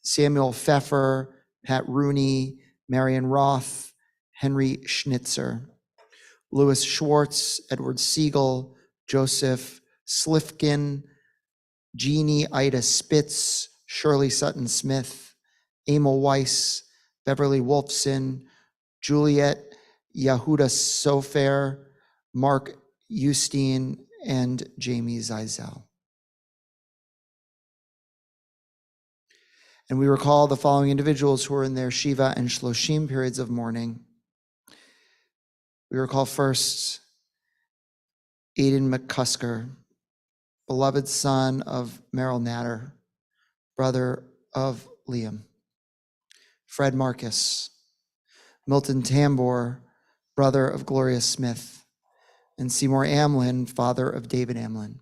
Samuel Pfeffer, Pat Rooney, Marion Roth, Henry Schnitzer, Louis Schwartz, Edward Siegel, Joseph Slifkin, Jeannie Ida Spitz, Shirley Sutton Smith, Emil Weiss, Beverly Wolfson, Juliet Yehuda Sofer, Mark Eustein, and Jamie Zeisel. And we recall the following individuals who are in their Shiva and Shloshim periods of mourning. We recall first Aidan McCusker, beloved son of Merrill Natter, brother of Liam. Fred Marcus, Milton Tambor, brother of Gloria Smith, and Seymour Amlin, father of David Amlin.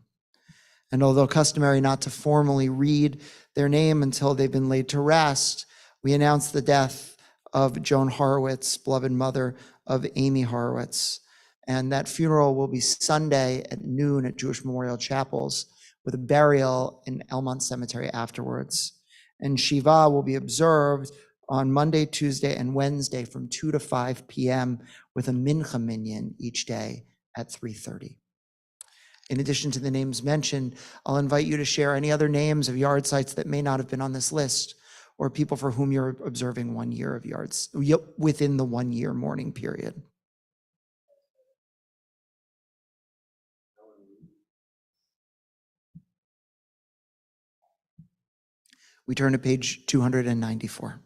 And although customary not to formally read their name until they've been laid to rest, we announce the death of Joan Horowitz, beloved mother of Amy Horowitz. And that funeral will be Sunday at noon at Jewish Memorial Chapels, with a burial in Elmont Cemetery afterwards. And Shiva will be observed on Monday, Tuesday, and Wednesday from 2 to 5 p.m. with a mincha minyan each day at 3:30. In addition to the names mentioned, I'll invite you to share any other names of yard sites that may not have been on this list, or people for whom you're observing 1 year of yards within the 1 year mourning period. We turn to page 294.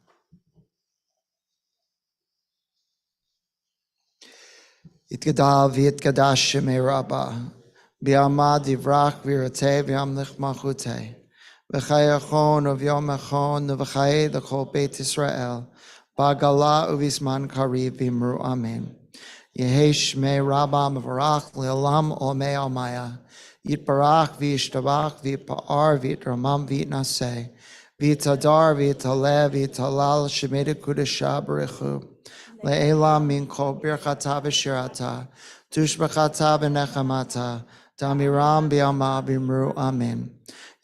Itgadav v'itgadash shemei Rabba, b'yamad yivrach v'yirateh v'yamlich malchuteh, v'chayachon uvyom echon uv'chay l'chol Beit Yisrael, b'agala u'vizman kariv v'imru amen. Yehi shmei Rabba mevarach le'olam olmei almaya, yitbarach v'yishtabach v'yipa'ar v'yitramam v'yitnaseh, v'yitadar v'yitaleh v'yitalal shemei dekudesha b'rechu. Le'ela min kol birchata v'shirata, tushbachata v'nechamata, damiram b'yama b'imru amen.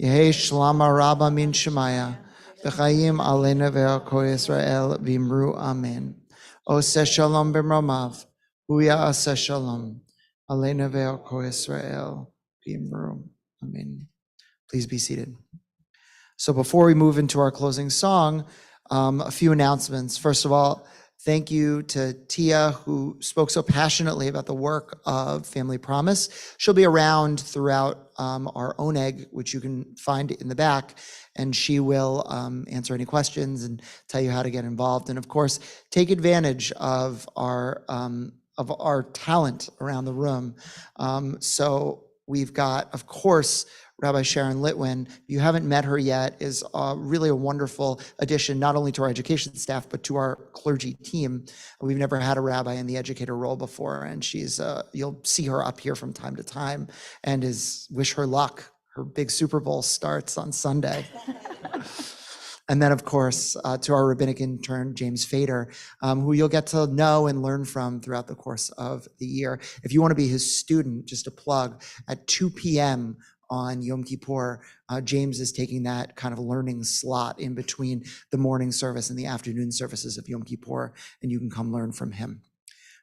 Yehi shlama rabba min shemaya, v'chayim aleinu ve'al Yisrael b'imru amen. Oseh shalom b'mromav, huya aseh shalom, aleinu ve'al Yisrael b'imru amen. Please be seated. So before we move into our closing song, a few announcements. First of all, thank you to Tia, who spoke so passionately about the work of Family Promise. She'll be around throughout our own egg, which you can find in the back, and she will answer any questions and tell you how to get involved. And of course, take advantage of our talent around the room. So we've got, of course, Rabbi Sharon Litwin. If you haven't met her yet, is really a wonderful addition, not only to our education staff, but to our clergy team. We've never had a rabbi in the educator role before, and she's, you'll see her up here from time to time, and wish her luck. Her big Super Bowl starts on Sunday. And then, of course, to our rabbinic intern, James Fader, who you'll get to know and learn from throughout the course of the year. If you want to be his student, just a plug, at 2 p.m. on Yom Kippur, James is taking that kind of learning slot in between the morning service and the afternoon services of Yom Kippur, and you can come learn from him.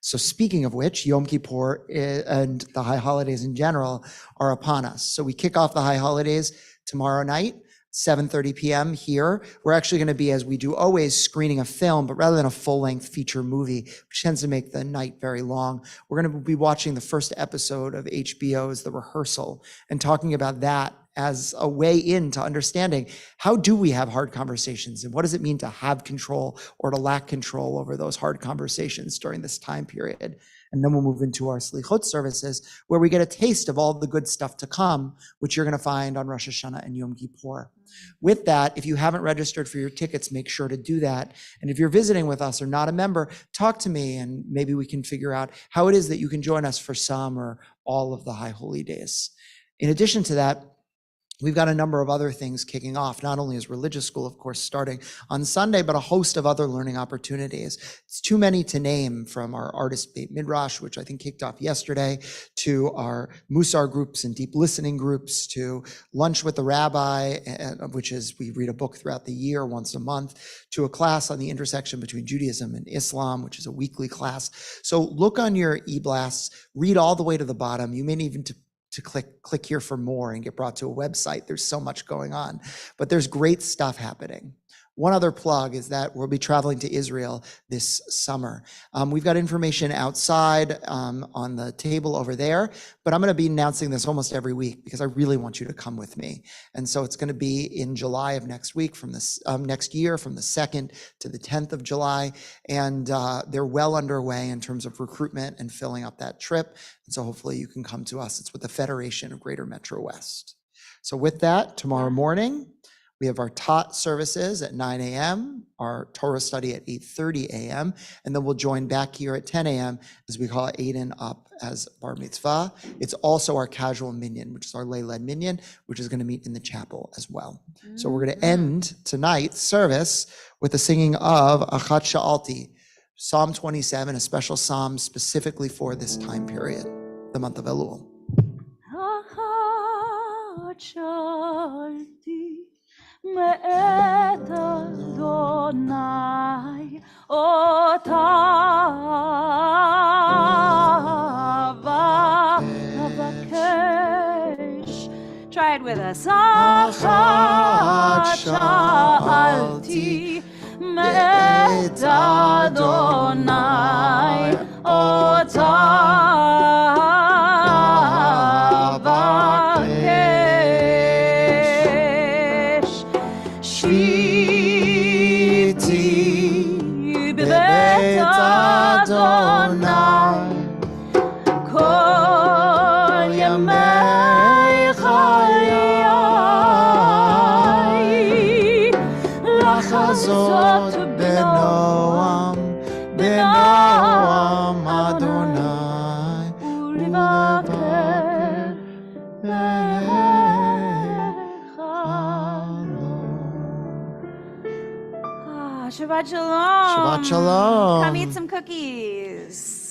So speaking of which, Yom Kippur and the high holidays in general are upon us. So we kick off the high holidays tomorrow night, 7:30 p.m. here. We're actually going to be, as we do always, screening a film, but rather than a full-length feature movie, which tends to make the night very long, we're going to be watching the first episode of HBO's The Rehearsal and talking about that as a way into understanding how do we have hard conversations and what does it mean to have control or to lack control over those hard conversations during this time period. And then we'll move into our Slichot services, where we get a taste of all the good stuff to come, which you're going to find on Rosh Hashanah and Yom Kippur. With that, if you haven't registered for your tickets, make sure to do that. And if you're visiting with us or not a member, talk to me and maybe we can figure out how it is that you can join us for some or all of the high holy days. In addition to that, we've got a number of other things kicking off, not only is religious school, of course, starting on Sunday, but a host of other learning opportunities. It's too many to name, from our artist Beit Midrash, which I think kicked off yesterday, to our Musar groups and deep listening groups, to Lunch with the Rabbi, which is we read a book throughout the year once a month, to a class on the intersection between Judaism and Islam, which is a weekly class. So look on your e-blasts, read all the way to the bottom. You may need even to click here for more and get brought to a website. There's so much going on, but there's great stuff happening. One other plug is that we'll be traveling to Israel this summer. We've got information outside on the table over there, but I'm going to be announcing this almost every week because I really want you to come with me. And so it's going to be in July of next week, from this next year, from the 2nd to the 10th of July. And they're well underway in terms of recruitment and filling up that trip. And so hopefully you can come to us. It's with the Federation of Greater Metro West. So with that, tomorrow morning, we have our Tot services at 9 a.m., our Torah study at 8:30 a.m., and then we'll join back here at 10 a.m. as we call Aiden up as Bar Mitzvah. It's also our casual minyan, which is our lay-led minyan, which is going to meet in the chapel as well. So we're going to end tonight's service with the singing of Achat Sha'alti, Psalm 27, a special psalm specifically for this time period, the month of Elul. Achat Sha'alti מאת אדוני אותה אבקש. Try it with us. אחת שאלתי מאת אדוני אותה אבקש. Shabbat shalom. Shabbat shalom. Come eat some cookies.